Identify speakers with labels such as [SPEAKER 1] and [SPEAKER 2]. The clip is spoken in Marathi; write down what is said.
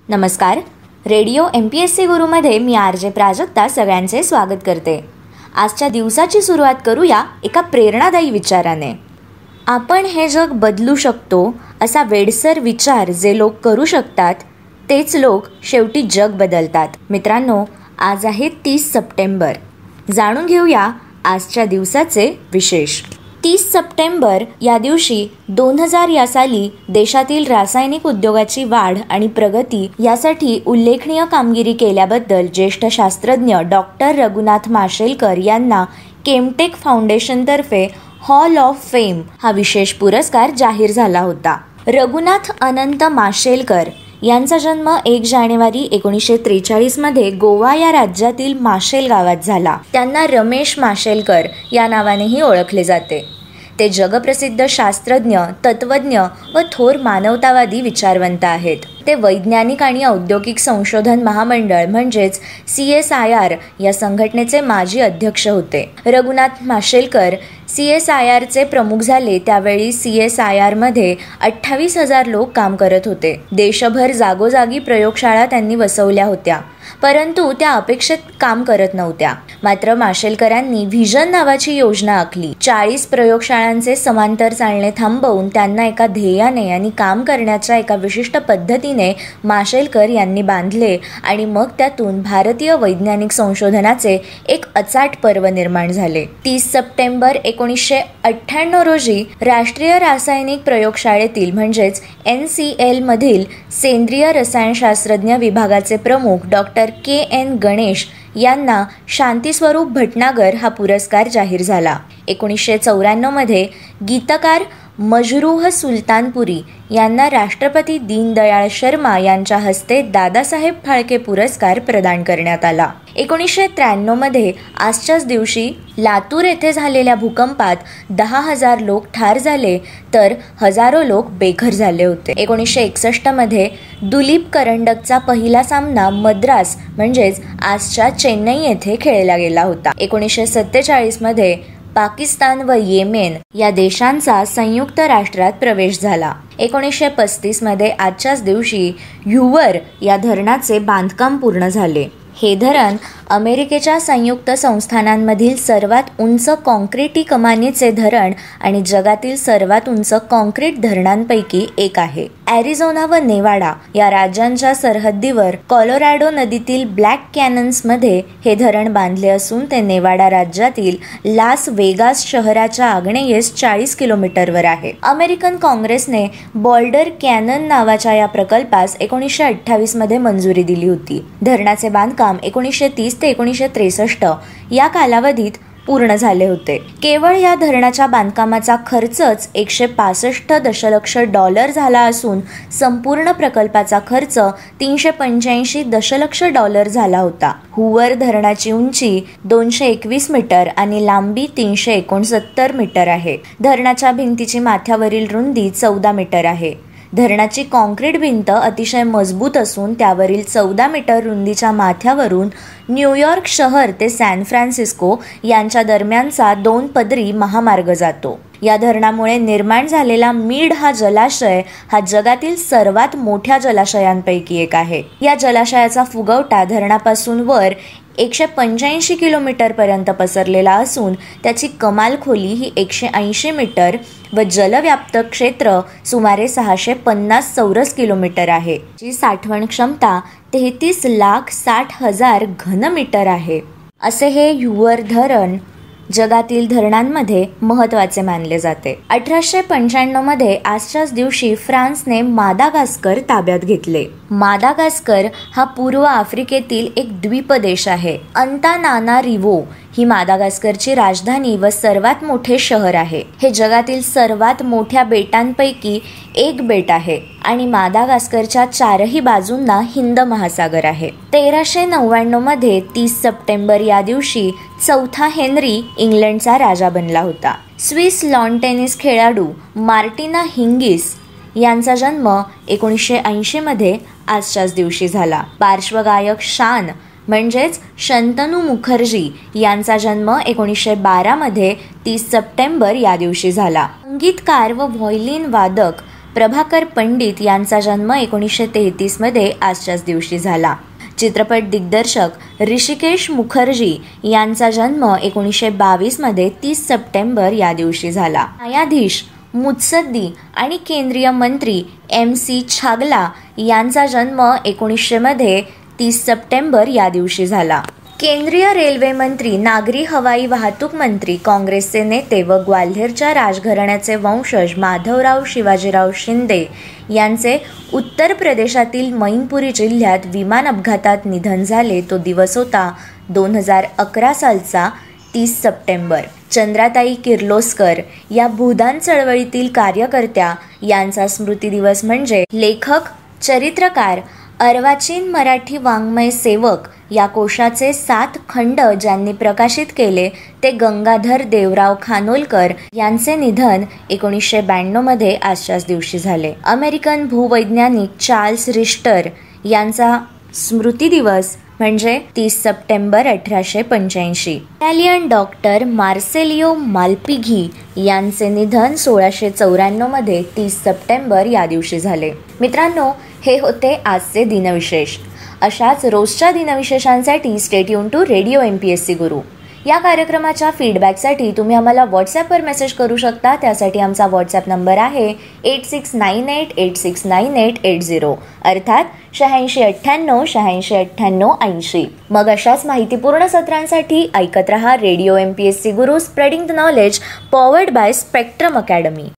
[SPEAKER 1] नमस्कार. रेडिओ MPSC गुरुमध्ये मी RJ प्राजक्ता सगळ्यांचे स्वागत करते. आजच्या दिवसाची सुरुवात करूया एका प्रेरणादायी विचाराने. आपण हे जग बदलू शकतो असा वेडसर विचार जे लोक करू शकतात तेच लोक शेवटी जग बदलतात. मित्रांनो, आज आहे 30 सप्टेंबर. जाणून घेऊया आजच्या दिवसाचे विशेष. 30 सप्टेंबर या दिवशी 2000 या साली देशातील रासायनिक उद्योगाची वाढ आणि प्रगती यासाठी उल्लेखनीय कामगिरी केल्याबद्दल ज्येष्ठ शास्त्रज्ञ डॉक्टर रघुनाथ माशेलकर यांना केमटेक फाउंडेशनतर्फे हॉल ऑफ फेम हा विशेष पुरस्कार जाहीर झाला होता. रघुनाथ अनंत माशेलकर यांचा जन्म 1 जानेवारी 1943 मध्ये गोवा या राज्यातील माशेल गावात झाला. त्यांना रमेश माशेलकर या नावानेही ओळखले जाते. ते जगप्रसिद्ध शास्त्रज्ञ, तत्वज्ञ व थोर मानवतावादी विचारवंत आहेत. ते वैज्ञानिक आणि औद्योगिक संशोधन महामंडळ म्हणजेच CSIR या संघटनेचे माजी अध्यक्ष होते. रघुनाथ माशेलकर CSIRचे प्रमुख झाले त्यावेळी CSIR मध्ये 28,000 लोक काम करत होते. देशभर जागोजागी प्रयोगशाळा त्यांनी वसवल्या होत्या, परंतु त्या अपेक्षित काम करत नव्हत्या. मात्र माशेलकरांनी व्हिजन नावाची योजना आखली. 40 प्रयोगशाळांचे समांतर चालणे थांबवून त्यांना एका ध्येयाने आणि काम करण्याच्या एका विशिष्ट पद्धतीने माशेलकर यांनी बांधले आणि मग त्यातून भारतीय वैज्ञानिक संशोधनाचे एक अचाट पर्व निर्माण झाले. 30 सप्टेंबर 1998 रोजी राष्ट्रीय रासायनिक प्रयोगशाळेतील म्हणजेच NCL मधील सेंद्रिय रसायनशास्त्रज्ञ विभागाचे प्रमुख डॉक्टर KN गणेश यांना शांतीस्वरूप भटनागर हा पुरस्कार जाहीर झाला. 1994 मध्ये गीतकार मजरूह सुलतानपुरी यांना राष्ट्रपती दीनदयाळ शर्मा यांच्या हस्ते दादासाहेब फाळके पुरस्कार प्रदान करण्यात आला. 1993 मध्ये आजच्याच दिवशी लातूर येथे झालेल्या भूकंपात 10,000 लोक ठार झाले तर हजारो लोक बेघर झाले होते. 1961 मध्ये दुलीप करंडकचा पहिला सामना मद्रास म्हणजेच आजच्या चेन्नई येथे खेळला गेला होता. 1947 मध्ये पाकिस्तान व येमेन या देशांचा संयुक्त राष्ट्रात प्रवेश झाला. 1935 मध्ये आजच्याच दिवशी ह्युवर या धरणाचे बांधकाम पूर्ण झाले. हे धरण अमेरिकेच्या संयुक्त संस्थानांमधील सर्वात उंच कॉन्क्रीटी कमानीचे धरण आणि जगातील सर्वात उंच कॉन्क्रीट धरणांपैकी एक आहे. ॲरिझोना व नेवाडा या राज्यांच्या सरहद्दीवर कॉलोरॅडो नदीतील ब्लॅक कॅनन्समध्ये हे धरण बांधले असून ते नेवाडा राज्यातील लास वेगास शहराच्या आग्नेयेस 40 किलोमीटरवर आहे. अमेरिकन काँग्रेसने बॉल्डर कॅनन नावाच्या या प्रकल्पास 1928 मध्ये मंजुरी दिली होती. धरणाचे बांधकाम 1930 ते 1963 या कालावधीत पूर्ण झाले होते. केवळ या धरणाच्या बांधकामाचा खर्चच $165 दशलक्ष झाला असून संपूर्ण प्रकल्पाचा खर्च $385 दशलक्ष झाला होता. हुवर धरणाची उंची 221 मीटर आणि लांबी 369 मीटर आहे. धरणाच्या भिंतीची माथ्यावरील रुंदी 14 मीटर आहे. धरणाची कॉन्क्रीट भिंत अतिशय मजबूत असून त्यावरील 14 मीटर रुंदीच्या माथ्यावरून न्यूयॉर्क शहर ते सॅन फ्रान्सिस्को यांच्या दरम्यानचा 2 पदरी महामार्ग जातो. या धरणामुळे निर्माण झालेला मीड हा जलाशय हा जगातील सर्वात मोठ्या जलाशयांपैकी एक आहे. या जलाशयाचा फुगवटा धरणापासून वर 185 किलोमीटर पर्यंत पसरलेला असून त्याची कमाल खोली ही 180 मीटर व जलव्याप्त क्षेत्र सुमारे 650 चौरस किलोमीटर आहे. जी साठवण क्षमता 33,60,000 घनमीटर आहे. असे हे ह्युवर धरण जगातील धरणांमध्ये महत्त्वाचे मानले जाते. 1895 मध्ये आजच्याच दिवशी फ्रान्सने मादागास्कर ताब्यात घेतले. मादागास्कर हा पूर्व आफ्रिकेतील एक द्वीपदेश आहे. अंतानानारिवो ही मादागास्करची राजधानी व सर्वात मोठे शहर आहे. हे जगातील सर्वात मोठ्या बेटांपैकी एक बेट आहे आणि मादागास्करच्या 4ही बाजूंना हिंद महासागर आहे. 1399 मध्ये 30 सप्टेंबर या दिवशी चौथा हेनरी इंग्लंडचा राजा बनला होता. स्विस लॉन टेनिस खेळाडू मार्टिना हिंगिस यांचा जन्म 1980 मध्ये आजच्याच दिवशी झाला. पार्श्वगायक शान म्हणजेच शंतनू मुखर्जी यांचा जन्म 1912 मध्ये 30 सप्टेंबर या दिवशी झाला. संगीतकार व व्हायोलिन वादक प्रभाकर पंडित यांचा जन्म 1933मध्ये आजच्याच दिवशी झाला. चित्रपट दिग्दर्शक ऋषिकेश मुखर्जी यांचा जन्म 1922मध्ये 30 सप्टेंबर या दिवशी झाला. न्यायाधीश मुत्सद्दी आणि केंद्रीय मंत्री MC छागला यांचा जन्म 1900मध्ये 30 सप्टेंबर या दिवशी झाला. केंद्रीय रेल्वे मंत्री, नागरी हवाई वाहतूक मंत्री, काँग्रेसचे नेते व ग्वाल्हेरच्या राजघराण्याचे वंशज माधवराव शिवाजीराव शिंदे यांचे उत्तर प्रदेशातील मैनपुरी जिल्ह्यात विमान अपघातात निधन झाले. तो दिवस होता 2011 सालचा 30 सप्टेंबर. चंद्राताई किर्लोस्कर या भूदान चळवळीतील कार्यकर्त्या यांचा स्मृती दिवस म्हणजे लेखक, चरित्रकार, अर्वाचीन मराठी वाङ्मय सेवक या कोशाचे 7 खंड ज्यांनी प्रकाशित केले ते गंगाधर देवराव खानोलकर यांचे निधन 1992मध्ये आजच्याच दिवशी झाले. अमेरिकन भूवैज्ञानिक चार्ल्स रिश्टर यांचा स्मृती दिवस म्हणजे 30 सप्टेंबर 1885. इटालियन डॉक्टर मार्सेलिओ माल्पिघी यांचे निधन 1694मध्ये 30 सप्टेंबर या दिवशी झाले. मित्रांनो, हे होते आजचे दिनविशेष. अशाच रोजच्या दिनविशेषांसाठी stay tune to radio MPSC Guru. या कार्यक्रमाच्या फीडबॅकसाठी तुम्ही आम्हाला व्हॉट्सॲपवर मेसेज करू शकता. त्यासाठी आमचा व्हॉट्सॲप नंबर आहे 8698869880 अर्थात 8698869880. मग अशाच माहितीपूर्ण सत्रांसाठी ऐकत रहा radio MPSC Guru, spreading the knowledge, powered by spectrum academy.